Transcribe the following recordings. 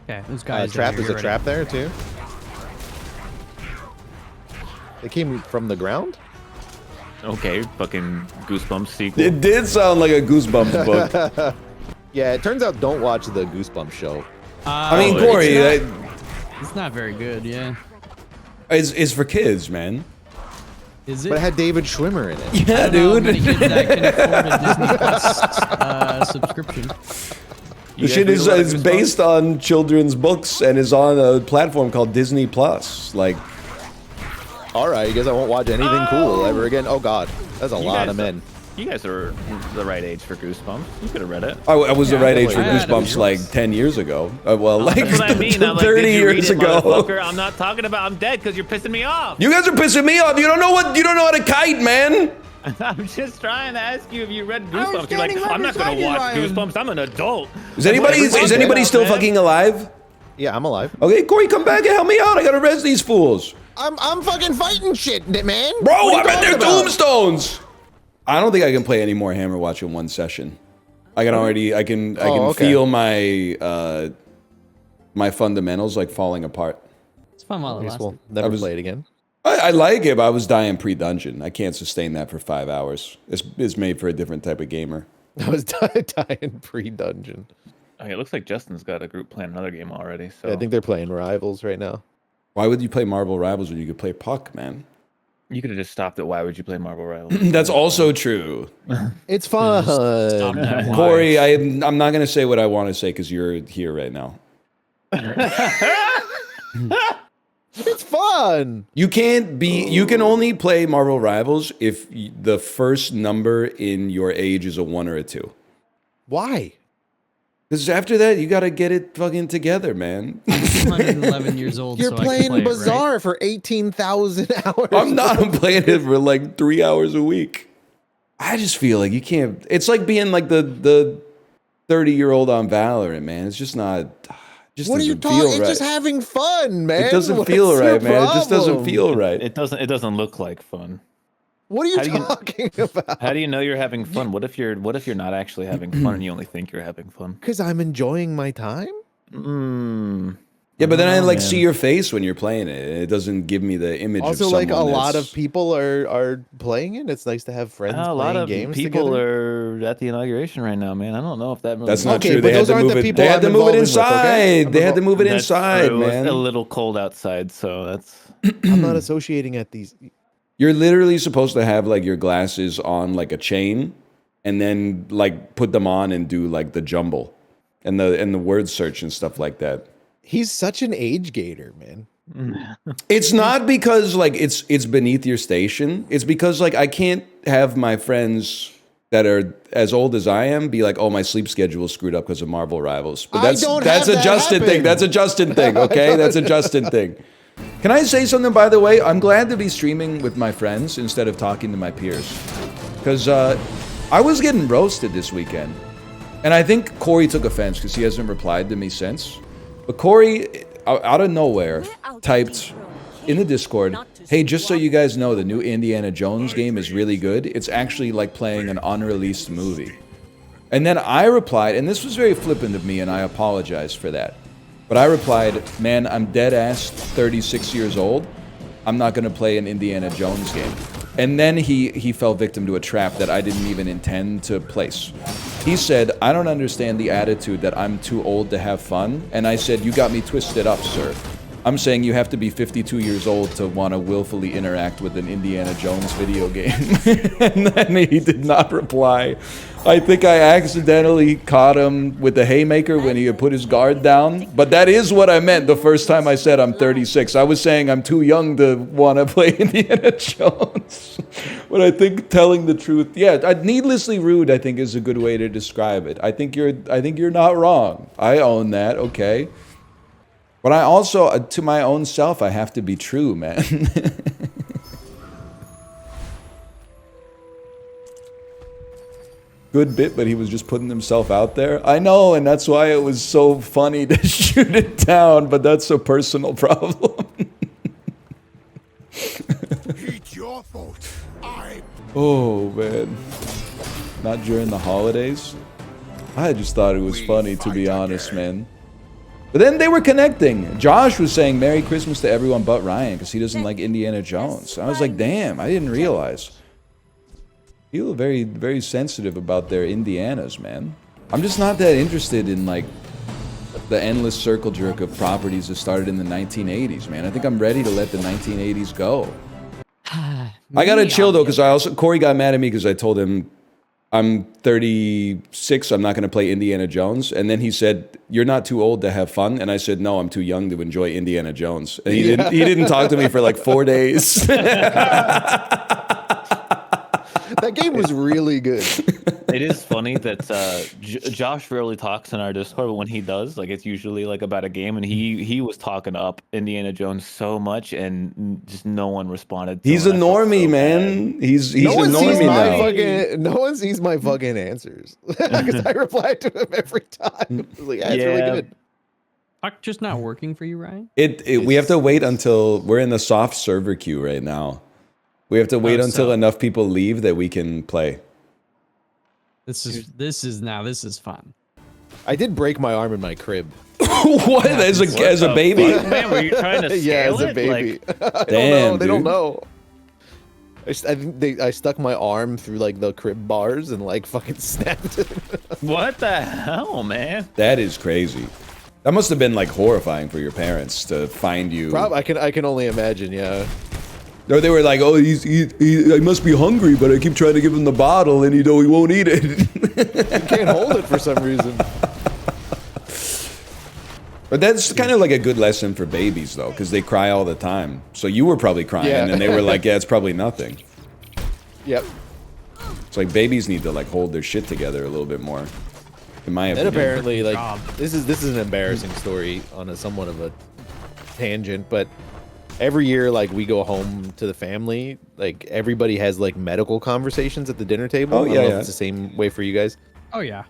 Okay, those guys. Trap. There's a trap there too. They came from the ground. Okay, fucking Goosebumps sequel. It did sound like a Goosebumps book. Yeah, it turns out don't watch the Goosebumps show. I mean, Kory, it's not very good. Yeah. It's for kids, man. Is it? But it had David Schwimmer in it. Yeah, dude. Many kids that can afford a Disney Plus subscription. The shit is based on children's books and is on a platform called Disney Plus. Like, all right, I guess I won't watch anything cool ever again. Oh God, that's a lot of men. You guys are the right age for Goosebumps. You could have read it. I was the right age for I had Goosebumps like 10 years ago. Well, like That's what I mean. I'm like, 30 did you read years it, ago. motherfucker? I'm not talking about I'm dead because you're pissing me off. You guys are pissing me off. You don't know how to kite, man. I'm just trying to ask you if you read Goosebumps. You're like, I'm not gonna watch Goosebumps. I'm an adult. Is anybody still fucking alive? Yeah, I'm alive. Okay, Kory, come back and help me out. I gotta res these fools. I'm fucking fighting shit, man. Bro, What I'm are at you their talking about? tombstones. I don't think I can play any more Hammerwatch in one session. I can feel my my fundamentals like falling apart. It's fun while it Guess lasts. we'll never play it again. I like it, but I was dying pre-dungeon. I can't sustain that for 5 hours. It's made for a different type of gamer. I was dying pre-dungeon. Okay, it looks like Justin's got a group playing another game already. So Yeah, I think they're playing Rivals right now. Why would you play Marvel Rivals when you could play Puck, man? you could have just stopped it. Why would you play Marvel Rivals? That's also true. It's fun. Kory, I'm not going to say what I want to say because you're here right now. It's fun. You can only play Marvel Rivals if the first number in your age is a 1 or a 2. Why? Because after that, you got to get it fucking together, man. I'm 111 years old. You're so I can playing play it, Bazaar right? for 18,000 hours. I'm not. I'm playing it for like 3 hours a week. I just feel like you can't. It's like being like the 30-year-old on Valorant, man. It's just not. Just What are you doesn't feel talking? right. It's just having fun, man. It doesn't What's feel your right, man. It just doesn't problem? feel right. It doesn't look like fun. What are you How do you- talking about? How do you know you're having fun? What if you're not actually having fun and you only think you're having fun? Because I'm enjoying my time. Yeah, but then I like man. see your face when you're playing it. It doesn't give me the image Also, of like someone a lot that's- of people are playing it. It's nice to have friends A playing lot of games people are together. at the inauguration right now, man. I don't know if that. Really That's not Okay, true. but They had those to aren't move the it. people They had I'm to move it involving with, okay? inside. They had to move it That's inside, true. It's man. a little cold outside, so that's. I'm not associating at these. You're literally supposed to have like your glasses on like a chain, and then like put them on and do like the jumble, and the word search and stuff like that. He's such an age gator, man. It's not because like it's beneath your station. It's because like I can't have my friends that are as old as I am be like, oh, my sleep schedule is screwed up because of Marvel Rivals. But I don't that's have a that Justin thing. happen. That's a Justin thing. Okay, that's a Justin thing. Can I say something, by the way? I'm glad to be streaming with my friends instead of talking to my peers. Because I was getting roasted this weekend. And I think Kory took offense because he hasn't replied to me since. But Kory, out of nowhere, typed in the Discord, hey, just so you guys know, the new Indiana Jones game is really good. It's actually like playing an unreleased movie. And then I replied, and this was very flippant of me, and I apologize for that. But I replied, man, I'm dead-ass 36 years old. I'm not going to play an Indiana Jones game. And then he fell victim to a trap that I didn't even intend to place. He said, I don't understand the attitude that I'm too old to have fun. And I said, you got me twisted up, sir. I'm saying you have to be 52 years old to want to willfully interact with an Indiana Jones video game. And then he did not reply. I think I accidentally caught him with the haymaker when he had put his guard down. But that is what I meant the first time I said I'm 36. I was saying I'm too young to want to play Indiana Jones. But I think telling the truth, yeah, needlessly rude, I think is a good way to describe it. I think you're not wrong. I own that, okay? But I also, to my own self, I have to be true, man. Good bit, but he was just putting himself out there. I know, and that's why it was so funny to shoot it down, but that's a personal problem. It's your fault. Oh, man. Not during the holidays? I just thought it was funny, to be honest, man. But then they were connecting. Josh was saying Merry Christmas to everyone but Ryan because he doesn't like Indiana Jones. I was like, damn, I didn't realize. People are very, very sensitive about their Indianas, man. I'm just not that interested in like the endless circle jerk of properties that started in the 1980s, man. I think I'm ready to let the 1980s go. I gotta chill though, because Kory got mad at me because I told him I'm 36, I'm not gonna play Indiana Jones. And then he said, you're not too old to have fun. And I said, no, I'm too young to enjoy Indiana Jones. And he didn't talk to me for like 4 days. That game was really good. It is funny that Josh rarely talks in our Discord, but when he does, like it's usually like about a game, and he was talking up Indiana Jones so much, and just no one responded. He's a normie, man. He's a normie now. No one sees my fucking answers because I reply to him every time. I was like, yeah, it's really good. Just not working for you, Ryan? We have to wait until we're in the soft server queue right now. We have to wait until enough people leave that we can play. This is fun. I did break my arm in my crib. What? As a baby? Man, were you trying to scale yeah, as a it? baby. Like, They don't know. I think I stuck my arm through like the crib bars and like fucking snapped it. what the hell, man? That is crazy. That must have been like horrifying for your parents to find you. I can only imagine, yeah. No, they were like, oh, he must be hungry, but I keep trying to give him the bottle and he won't eat it. You can't hold it for some reason. But that's kind of like a good lesson for babies, though, because they cry all the time. So you were probably crying, and they were like, yeah, it's probably nothing. Yep. It's like babies need to like hold their shit together a little bit more, in my opinion. And apparently, like, this is an embarrassing story on a somewhat of a tangent, but every year, like, we go home to the family, like, everybody has, like, medical conversations at the dinner table. Oh, yeah, I don't know if it's the same way for you guys. Oh, yeah.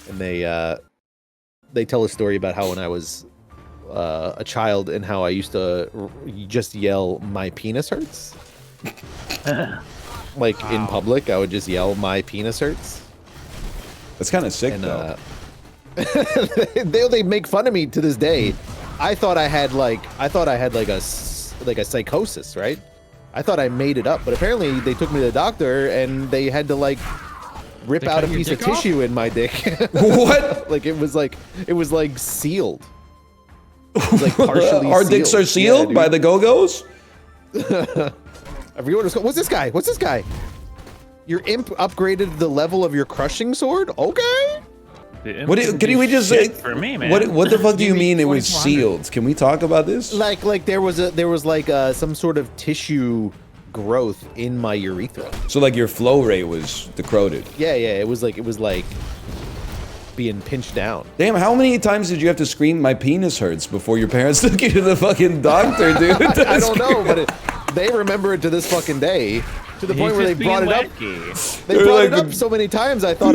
And they tell a story about how when I was a child and how I used to just yell, my penis hurts. Like, in public, I would just yell, my penis hurts. That's kind of sick, And, though. they make fun of me to this day. I thought I had like a psychosis, right? I thought I made it up, but apparently they took me to the doctor and they had to like rip out a piece of tissue in my dick. What? Like it was like sealed. It was like partially Our dicks are sealed by the Go-Go's? I forget what it's called. What's this guy? What's this guy? Your imp upgraded the level of your crushing sword? Okay. Can we just say for me, man? What the fuck do you mean it was sealed? Can we talk about this? Like there was like some sort of tissue growth in my urethra. So like your flow rate was decroded. Yeah, it was like being pinched down. Damn, how many times did you have to scream my penis hurts before your parents took you to the fucking doctor, dude? I don't know, but they remember it to this fucking day. To the point where they brought it up. They brought it up so many times. I thought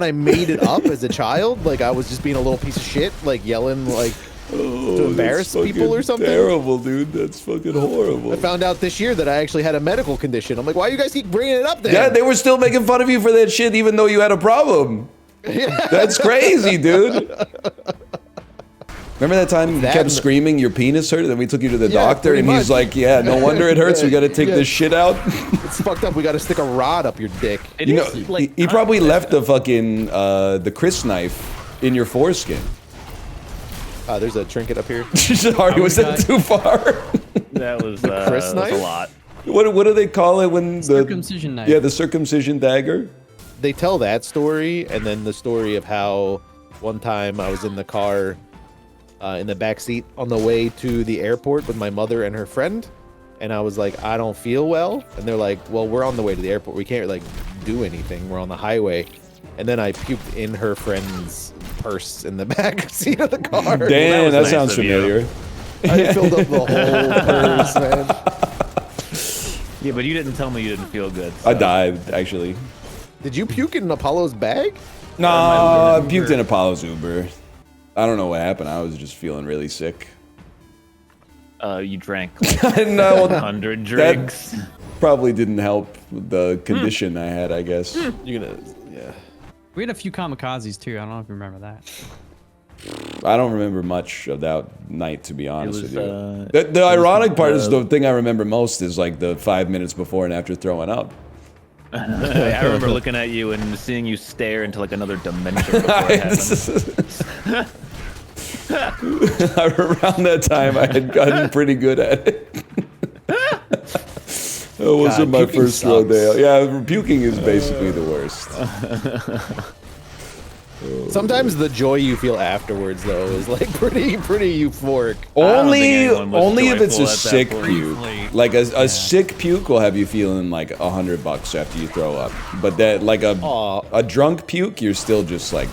I made it up as a child. Like I was just being a little piece of shit, like yelling, like to embarrass people or something. Terrible, dude. That's fucking horrible. I found out this year that I actually had a medical condition. I'm like, why you guys keep bringing it up then? Yeah, they were still making fun of you for that shit, even though you had a problem. That's crazy, dude. Remember that time you kept screaming your penis hurt, and then we took you to the doctor, and he's like, yeah, no wonder it hurts. We got to take this shit out. It's fucked up. We got to stick a rod up your dick. You know, he probably left the fucking the Chris knife in your foreskin. There's a trinket up here. Sorry, was that too far? That was Chris knife? a lot. What do they call it when the circumcision knife? Yeah, the circumcision dagger. They tell that story, and then the story of how one time I was in the car. In the back seat on the way to the airport with my mother and her friend, and I was like, I don't feel well, and they're like, well, we're on the way to the airport, we can't like do anything, we're on the highway, and then I puked in her friend's purse in the back seat of the car. Damn, that nice sounds familiar. I filled up the whole purse, man. Yeah, but you didn't tell me you didn't feel good. I died, actually. Did you puke in Apollo's bag? No, I puked in Apollo's Uber. I don't know what happened. I was just feeling really sick. You drank like No, 100 drinks. That probably didn't help the condition I had, I guess. You're gonna, yeah. We had a few kamikazes too. I don't know if you remember that. I don't remember much of that night, to be honest was, with you. The ironic part is the- the thing I remember most is like the 5 minutes before and after throwing up. I remember looking at you and seeing you stare into like another dimension before it happened. Around that time, I had gotten pretty good at it. That wasn't my puking first sucks. rodeo. Yeah, puking is basically the worst. Sometimes the joy you feel afterwards, though, is like pretty euphoric. don't think anyone was Only if it's a joyful at that sick point. puke. Like a sick puke will have you feeling like $100 after you throw up. But that like a drunk puke, you're still just like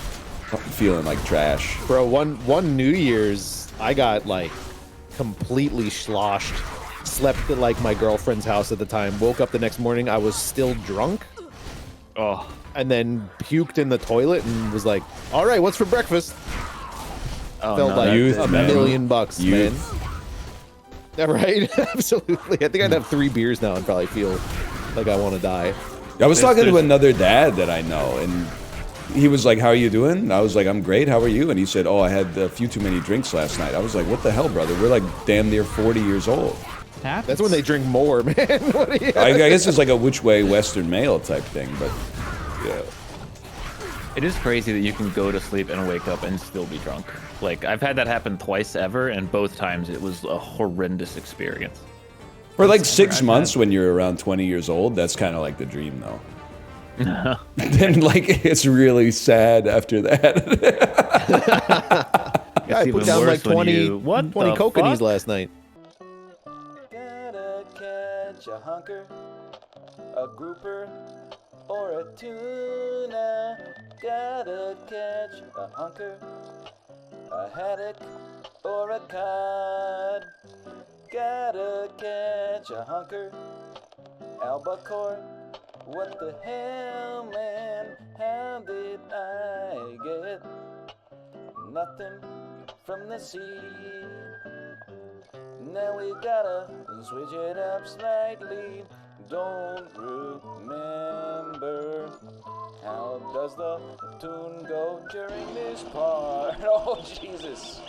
feeling like trash. Bro, one New Year's, I got like completely sloshed. Slept at like my girlfriend's house at the time. Woke up the next morning, I was still drunk. Oh, And then puked in the toilet and was like, "All right, what's for breakfast?" oh Felt no, like Youth, $1 man. million bucks, man. Youth. Yeah, right? Absolutely. I think I'd have 3 beers now and probably feel like I want to die. I was talking to there's- another dad that I know, and he was like, "How are you doing?" And I was like, "I'm great. How are you?" And he said, "Oh, I had a few too many drinks last night." I was like, "What the hell, brother? We're like damn near 40 years old." Happens. That's when they drink more, man. What are you- I guess it's like a which way Western male type thing, but yeah. it is crazy that you can go to sleep and wake up and still be drunk. Like I've had that happen twice ever, and both times it was a horrendous experience. For like 6 months when you're around 20 years old, that's kind of like the dream, though. Then like it's really sad after that. Yeah, I It's put even down like worse when 20, you- what 20 the kokanee fuck? last night. Gotta catch a hunker, a grouper, or a tuna. Gotta catch a hunker, a haddock, or a cod. Gotta catch a hunker, albacore. What the hell, man? How did I get nothing from the sea? Now we gotta switch it up slightly. Don't remember. How does the tune go during this part? Oh, Jesus.